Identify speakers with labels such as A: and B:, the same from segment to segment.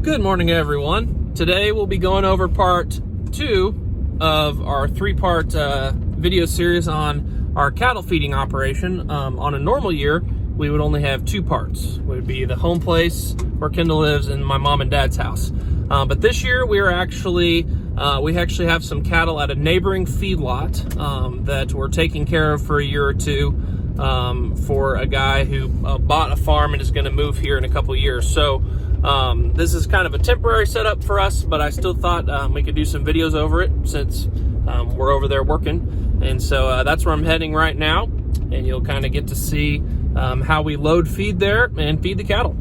A: Good morning, everyone. Today we'll be going over part 2 of our 3-part video series on our cattle feeding operation. On a normal year, we would only have 2 parts. It would be the home place where Kendall lives and my mom and dad's house. But this year we actually have some cattle at a neighboring feedlot that we're taking care of for a year or two for a guy who bought a farm and is going to move here in a couple years. So this is kind of a temporary setup for us, but I still thought we could do some videos over it since we're over there working. And so that's where I'm heading right now, and you'll kind of get to see how we load feed there and feed the cattle.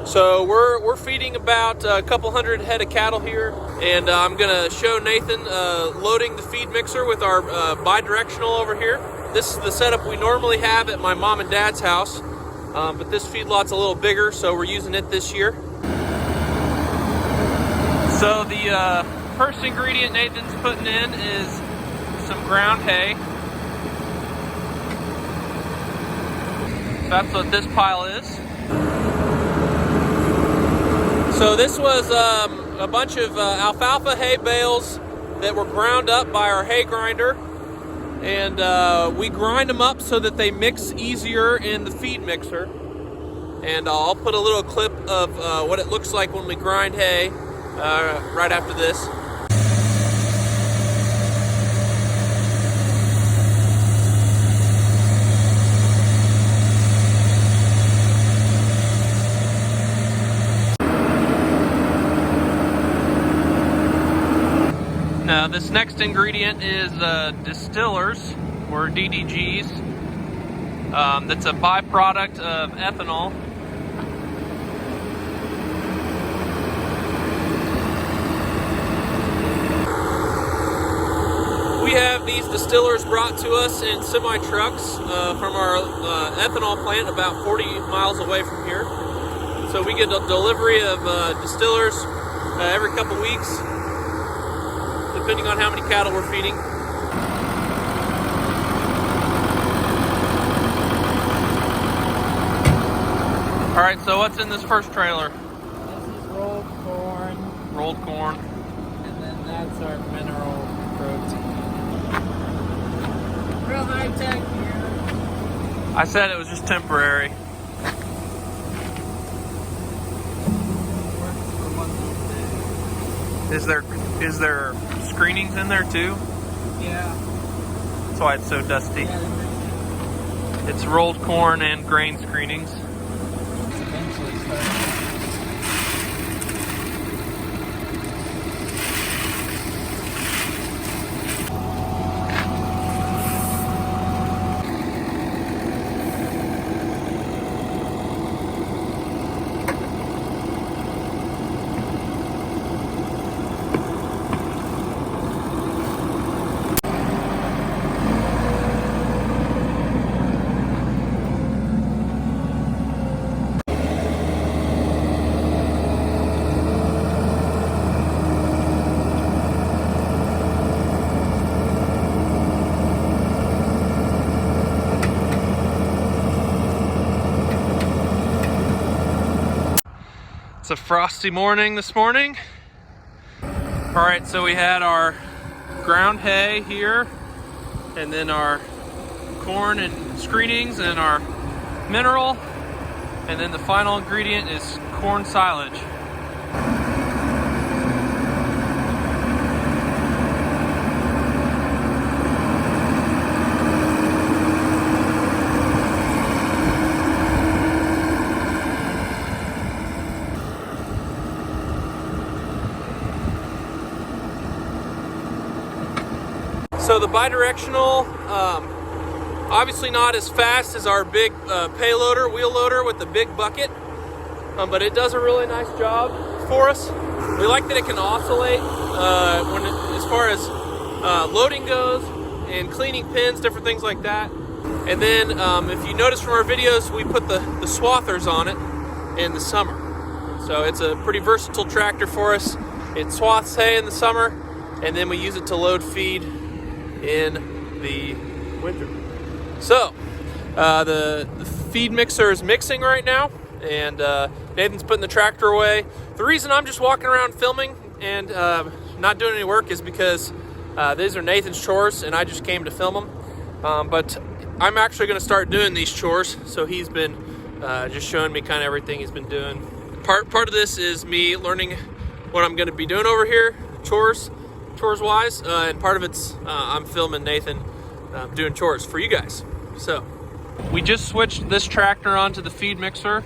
A: So we're feeding about a couple hundred head of cattle here, and I'm gonna show Nathan loading the feed mixer with our Bi-Directional over here. This is the setup we normally have at my mom and dad's house, but this feedlot's a little bigger, so we're using it this year. So the first ingredient Nathan's putting in is some ground hay. That's what this pile is. So this was a bunch of alfalfa hay bales that were ground up by our hay grinder, and we grind them up so that they mix easier in the feed mixer. And I'll put a little clip of what it looks like when we grind hay right after this. Now this next ingredient is distillers, or DDGs. That's a byproduct of ethanol. We have these distillers brought to us in semi-trucks from our ethanol plant about 40 miles away from here. So we get a delivery of distillers every couple weeks, depending on how many cattle we're feeding. All right, so what's in this first trailer?
B: This is rolled corn.
A: Rolled corn.
B: And then that's our mineral protein. Real high tech here.
A: I said it was just temporary. Is there screenings in there too?
B: Yeah.
A: That's why it's so dusty.
B: Yeah,
A: It's rolled corn and grain screenings.
B: it's eventually starting.
A: It's a frosty morning this morning. All right, so we had our ground hay here, and then our corn and screenings and our mineral, and then the final ingredient is corn silage. So the the Bi-Directional, obviously not as fast as our big payloader, wheel loader with the big bucket, but it does a really nice job for us. We like that it can oscillate as far as loading goes and cleaning pins, different things like that. And then if you notice from our videos, we put the swathers on it in the summer. So it's a pretty versatile tractor for us. It swaths hay in the summer, and then we use it to load feed in the winter. So the feed mixer is mixing right now, and Nathan's putting the tractor away. The reason I'm just walking around filming and not doing any work is because these are Nathan's chores, and I just came to film them. But I'm actually going to start doing these chores, so he's been just showing me kind of everything he's been doing. Part of this is me learning what I'm going to be doing over here, chores wise, and part of it's I'm filming Nathan doing chores for you guys. So we just switched this tractor onto the feed mixer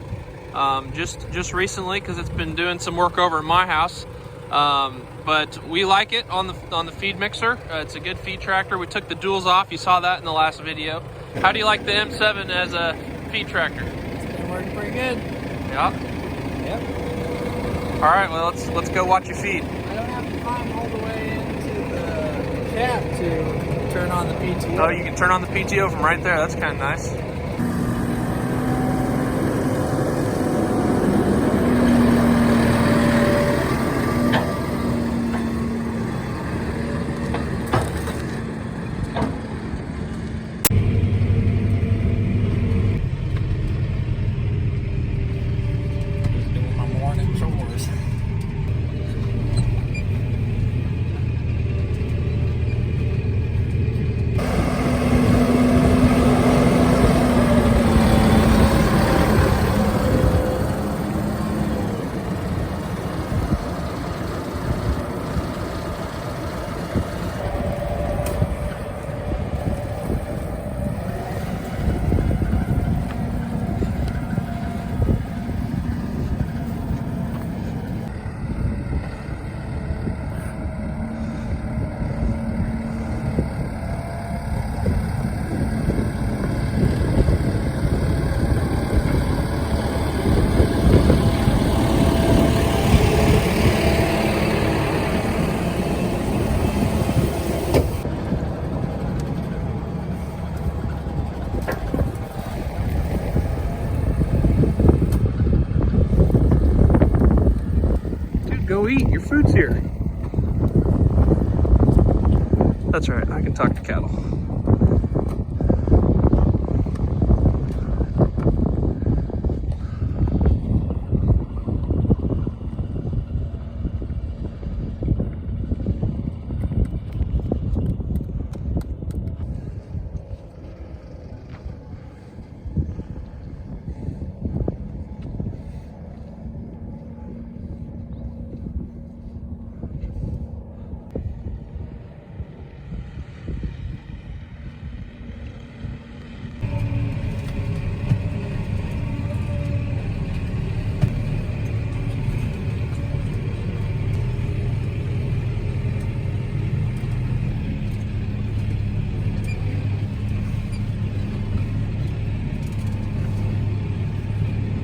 A: just recently because it's been doing some work over in my house. But we like it on the feed mixer. It's a good feed tractor. We took the duals off. You saw that in the last video. How do you like the M7 as a feed tractor?
B: It's been working pretty good.
A: Yeah.
B: Yep.
A: All right. Well, let's go watch you feed.
B: I don't have to climb all the way into the cab to turn on the PTO.
A: Oh, you can turn on the PTO from right there. That's kind of nice. Go eat, your food's here. That's right, I can talk to cattle.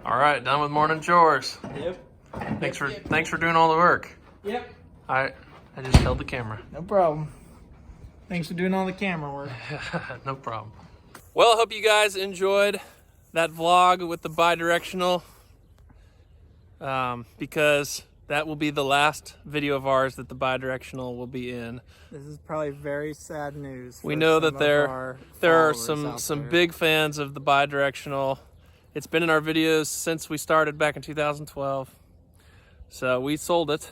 A: All right, done with morning chores.
B: Yep.
A: Thanks for doing all the work.
B: Yep.
A: I just held the camera.
B: No problem. Thanks for doing all the camera work.
A: No problem. Well, I hope you guys enjoyed that vlog with the Bi-Directional, because that will be the last video of ours that the Bi-Directional will be in.
B: This is probably very sad news.
A: We know that there are some big fans of the Bi-Directional. It's been in our videos since we started back in 2012. So we sold it,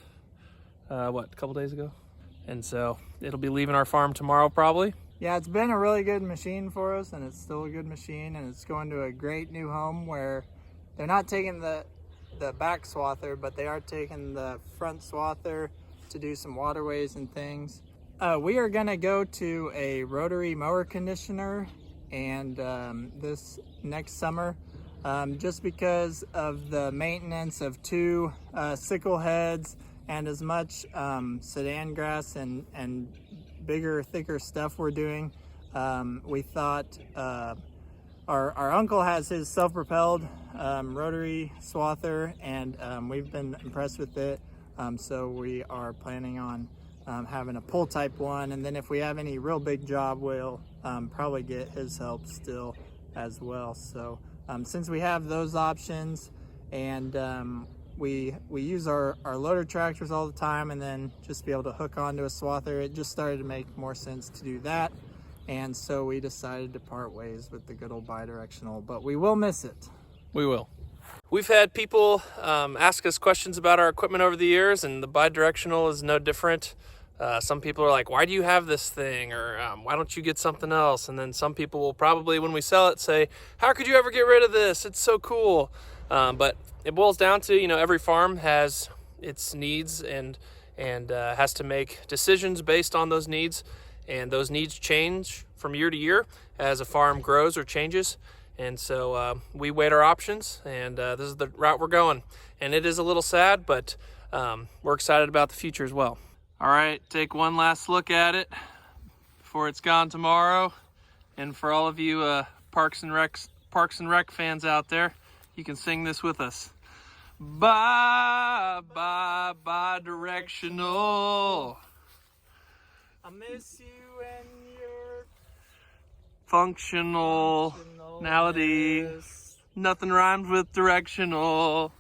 A: a couple days ago? And so it'll be leaving our farm tomorrow probably.
B: Yeah, it's been a really good machine for us, and it's still a good machine, and it's going to a great new home where they're not taking the back swather, but they are taking the front swather to do some waterways and things. We are gonna go to a rotary mower conditioner and this next summer, just because of the maintenance of two sickle heads and as much sedan grass and bigger, thicker stuff we're doing. We thought our uncle has his self-propelled rotary swather, and we've been impressed with it. So we are planning on having a pull type one, and then if we have any real big job, we'll probably get his help still as well. So since we have those options, and we use our loader tractors all the time, and then just be able to hook onto a swather, it just started to make more sense to do that. And so we decided to part ways with the good old bi-directional, but we will miss it.
A: We will. We've had people ask us questions about our equipment over the years, and the bi-directional is no different. Some people are like, why do you have this thing? Or why don't you get something else? And then some people will probably, when we sell it, say, how could you ever get rid of this? It's so cool. But it boils down to, every farm has its needs and has to make decisions based on those needs. And those needs change from year to year as a farm grows or changes. And so we weighed our options, and this is the route we're going. And it is a little sad, but we're excited about the future as well. All right, take one last look at it before it's gone tomorrow. And for all of you Parks and Rec fans out there, you can sing this with us. Bi-Directional.
B: I miss you and your
A: functionality. Nothing rhymes with directional.